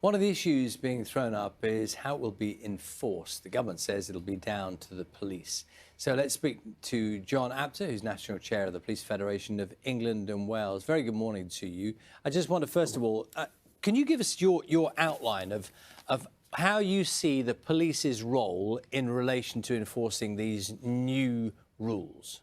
One of the issues being thrown up is how it will be enforced. The government says it'll be down to the police. So let's speak to John Apter, who's National Chair of the Police Federation of England and Wales. Very good morning to you. I just want to, first of all, can you give us your outline of how you see the police's role in relation to enforcing these new rules?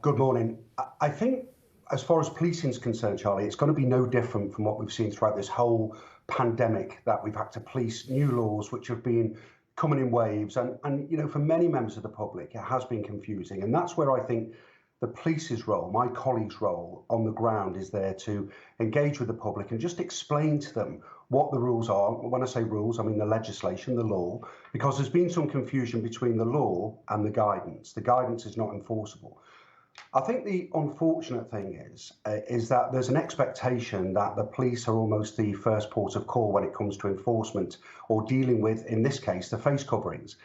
Good morning. I think as far as policing is concerned, Charlie, it's going to be no different from what we've seen throughout this whole pandemic, that we've had to police new laws which have been coming in waves. And you know, for many members of the public, it has been confusing. And that's where I think the police's role, my colleagues' role on the ground, is there to engage with the public and just explain to them what the rules are. When I say rules, I mean the legislation, the law, because there's been some confusion between the law and the guidance. The guidance is not enforceable. I think the unfortunate thing is that there's an expectation that the police are almost the first port of call when it comes to enforcement or dealing with, in this case, the face coverings.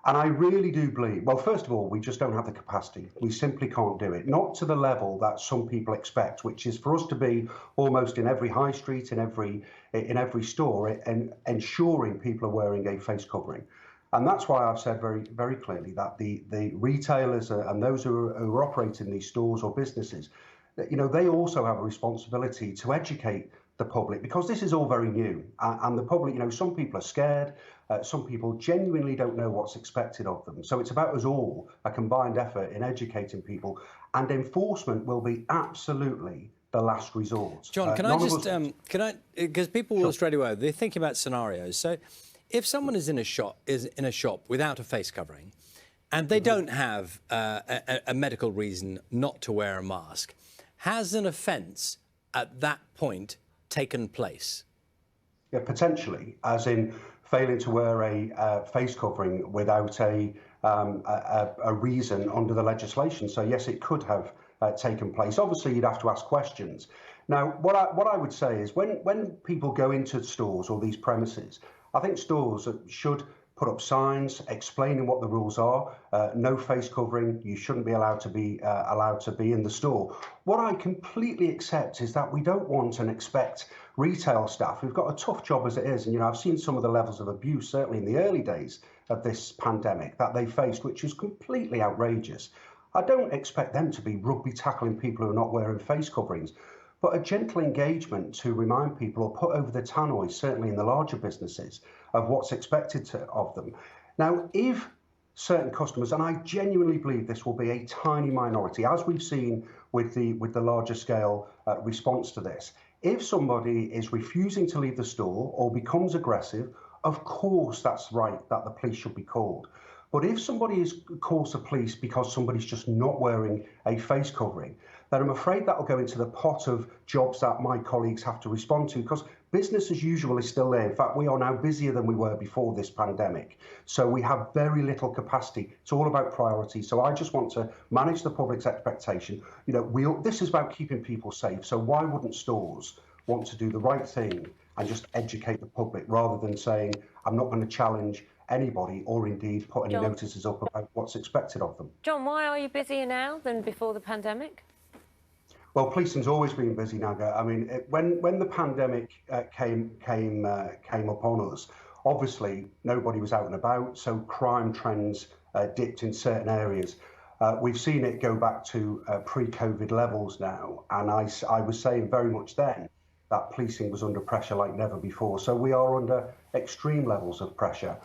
And I really do believe, well, first of all, we just don't have the capacity. We simply can't do it. Not to the level that some people expect, which is for us to be almost in every high street, in every store, and ensuring people are wearing a face covering. And that's why I've said very, very clearly that the retailers and those who are operating these stores or businesses, that, you know, they also have a responsibility to educate the public, because this is all very new. And the public, you know, some people are scared. Some people genuinely don't know what's expected of them. So it's about us all, a combined effort in educating people, and enforcement will be absolutely the last resort. John, can I just, because people will straight away, they're thinking about scenarios. So if someone is in a shop without a face covering, and they don't have a medical reason not to wear a mask, has an offence at that point taken place? Yeah, potentially, as in failing to wear a face covering without a reason under the legislation. So yes, it could have taken place. Obviously, you'd have to ask questions. Now, what I would say is when people go into stores or these premises, I think stores should put up signs explaining what the rules are. No face covering. You shouldn't be allowed to be in the store. What I completely accept is that we don't want and expect retail staff, who've got a tough job as it is, and you know, I've seen some of the levels of abuse certainly in the early days of this pandemic that they faced, which is completely outrageous. I don't expect them to be rugby tackling people who are not wearing face coverings. But a gentle engagement to remind people, or put over the tannoy, certainly in the larger businesses, of what's expected of them. Now, if certain customers, and I genuinely believe this will be a tiny minority, as we've seen with the larger scale response to this, if somebody is refusing to leave the store or becomes aggressive, of course that's right that the police should be called. But if somebody calls the police because somebody's just not wearing a face covering, then I'm afraid that will go into the pot of jobs that my colleagues have to respond to, because business as usual is still there. In fact, we are now busier than we were before this pandemic. So we have very little capacity. It's all about priority. So I just want to manage the public's expectation. You know, this is about keeping people safe. So why wouldn't stores want to do the right thing and just educate the public, rather than saying, I'm not going to challenge anybody or indeed put any notices up about what's expected of them. John, why are you busier now than before the pandemic? Well, policing's always been busy, Naga. I mean, when the pandemic came upon us, obviously nobody was out and about, so crime trends dipped in certain areas. We've seen it go back to pre-COVID levels now, and I was saying very much then that policing was under pressure like never before. So we are under extreme levels of pressure.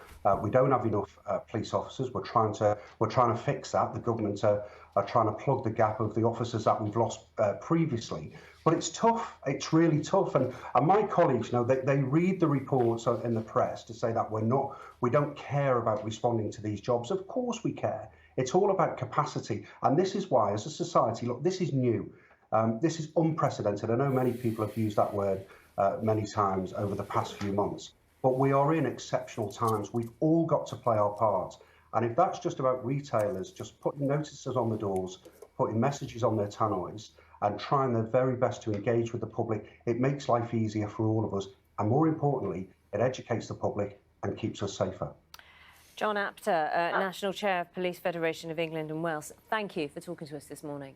We don't have enough police officers. We're trying to fix that. The government are trying to plug the gap of the officers that we've lost previously. But it's tough. It's really tough. And my colleagues, you know, they read the reports in the press to say that we don't care about responding to these jobs. Of course we care. It's all about capacity. And this is why, as a society, look, this is new. This is unprecedented. I know many people have used that word many times over the past few months, but we are in exceptional times. We've all got to play our part. And if that's just about retailers just putting notices on the doors, putting messages on their tannoys, and trying their very best to engage with the public, it makes life easier for all of us. And more importantly, it educates the public and keeps us safer. John Apter, National Chair of Police Federation of England and Wales, thank you for talking to us this morning.